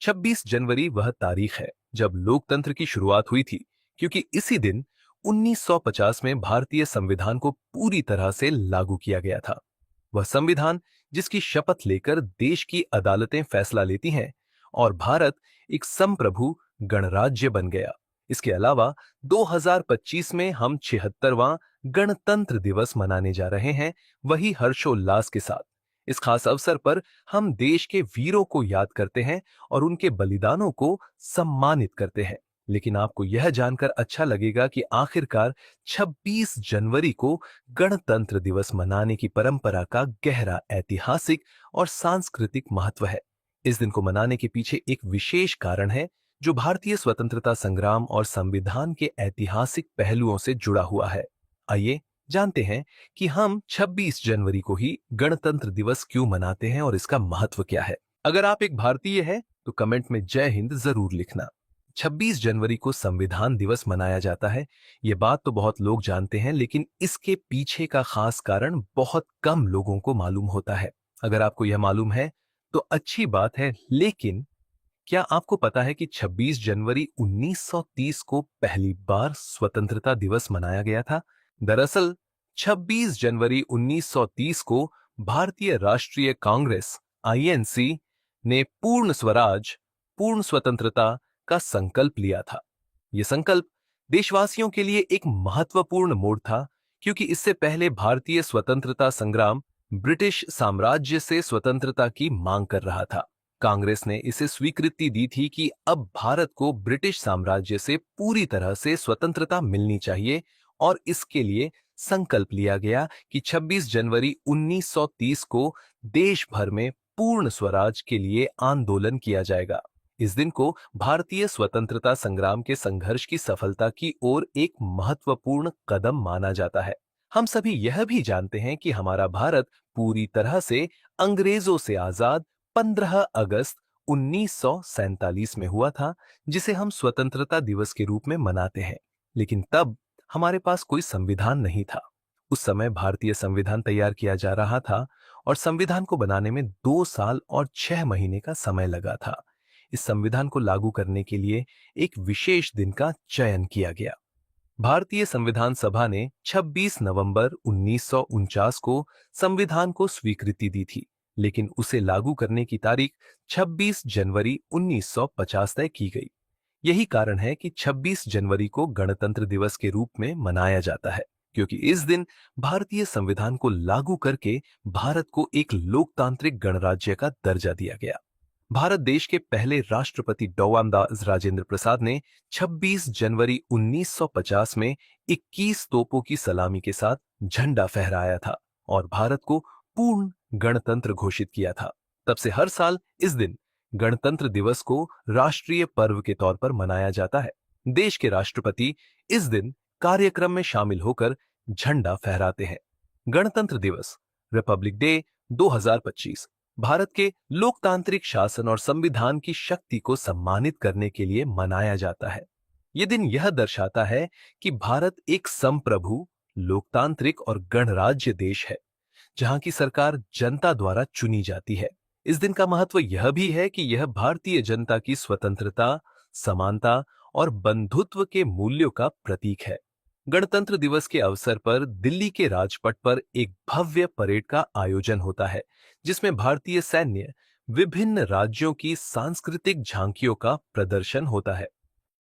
26 जनवरी वह तारीख है जब लोकतंत्र की शुरुआत हुई थी, क्योंकि इसी दिन 1950 में भारतीय संविधान को पूरी तरह से लागू किया गया था। वह संविधान जिसकी शपथ लेकर देश की अदालतें फैसला लेती हैं और भारत एक संप्रभु गणराज्य बन गया। इसके अलावा 2025 में हम 76वां गणतंत्र दिवस मनाने जा रहे हैं, वही हर्षोल्लास के साथ। इस खास अवसर पर हम देश के वीरों को याद करते हैं और उनके बलिदानों को सम्मानित करते हैं। लेकिन आपको यह जानकर अच्छा लगेगा कि आखिरकार 26 जनवरी को गणतंत्र दिवस मनाने की परंपरा का गहरा ऐतिहासिक और सांस्कृतिक महत्व है। इस दिन को मनाने के पीछे एक विशेष कारण है जो भारतीय स्वतंत्रता संग्राम और संविधान के ऐतिहासिक पहलुओं से जुड़ा हुआ है। आइए जानते हैं कि हम 26 जनवरी को ही गणतंत्र दिवस क्यों मनाते हैं और इसका महत्व क्या है। अगर आप एक भारतीय हैं तो कमेंट में जय हिंद जरूर लिखना। 26 जनवरी को संविधान दिवस मनाया जाता है, ये बात तो बहुत लोग जानते हैं, लेकिन इसके पीछे का खास कारण बहुत कम लोगों को मालूम होता है। अगर आपको यह मालूम है तो अच्छी बात है, लेकिन क्या आपको पता है कि 26 जनवरी 1930 को पहली बार स्वतंत्रता दिवस मनाया गया था? दरअसल 26 जनवरी 1930 को भारतीय राष्ट्रीय कांग्रेस आईएनसी ने पूर्ण स्वराज, पूर्ण स्वतंत्रता का संकल्प लिया था। यह संकल्प देशवासियों के लिए एक महत्वपूर्ण मोड़ था, क्योंकि इससे पहले भारतीय स्वतंत्रता संग्राम ब्रिटिश साम्राज्य से स्वतंत्रता की मांग कर रहा था। कांग्रेस ने इसे स्वीकृति दी थी कि अब भारत को ब्रिटिश साम्राज्य से पूरी तरह से स्वतंत्रता मिलनी चाहिए और इसके लिए संकल्प लिया गया कि 26 जनवरी 1930 को देश भर में पूर्ण स्वराज के लिए आंदोलन किया जाएगा। इस दिन को भारतीय स्वतंत्रता संग्राम के संघर्ष की सफलता की ओर एक महत्वपूर्ण कदम माना जाता है। हम सभी यह भी जानते हैं कि हमारा भारत पूरी तरह से अंग्रेजों से आजाद 15 अगस्त 1947 में हुआ था, जिसे हम स्वतंत्रता दिवस के रूप में मनाते हैं। लेकिन तब हमारे पास कोई संविधान नहीं था। उस समय भारतीय संविधान तैयार किया जा रहा था और संविधान को बनाने में 2 साल और 6 महीने का समय लगा था। इस संविधान को लागू करने के लिए एक विशेष दिन का चयन किया गया। भारतीय संविधान सभा ने 26 नवंबर 1949 को संविधान को स्वीकृति दी थी, लेकिन उसे लागू करने की तारीख 26 जनवरी 1950 तय की गई। यही कारण है कि 26 जनवरी को गणतंत्र दिवस के रूप में मनाया जाता है, क्योंकि इस दिन भारतीय संविधान को लागू करके भारत को एक लोकतांत्रिक गणराज्य का दर्जा दिया गया। भारत देश के पहले राष्ट्रपति डॉ. राजेंद्र प्रसाद ने 26 जनवरी 1950 में 21 तोपों की सलामी के साथ झंडा फहराया था और भारत को पूर्ण गणतंत्र घोषित किया था। तब से हर साल इस दिन गणतंत्र दिवस को राष्ट्रीय पर्व के तौर पर मनाया जाता है। देश के राष्ट्रपति इस दिन कार्यक्रम में शामिल होकर झंडा फहराते हैं। गणतंत्र दिवस रिपब्लिक डे 2025 भारत के लोकतांत्रिक शासन और संविधान की शक्ति को सम्मानित करने के लिए मनाया जाता है। यह दिन यह दर्शाता है कि भारत एक संप्रभु, लोकतांत्रिक और गणराज्य देश है, जहां की सरकार जनता द्वारा चुनी जाती है। इस दिन का महत्व यह भी है कि यह भारतीय जनता की स्वतंत्रता, समानता और बंधुत्व के मूल्यों का प्रतीक है। गणतंत्र दिवस के अवसर पर दिल्ली के राजपथ पर एक भव्य परेड का आयोजन होता है, जिसमें भारतीय सैन्य, विभिन्न राज्यों की सांस्कृतिक झांकियों का प्रदर्शन होता है।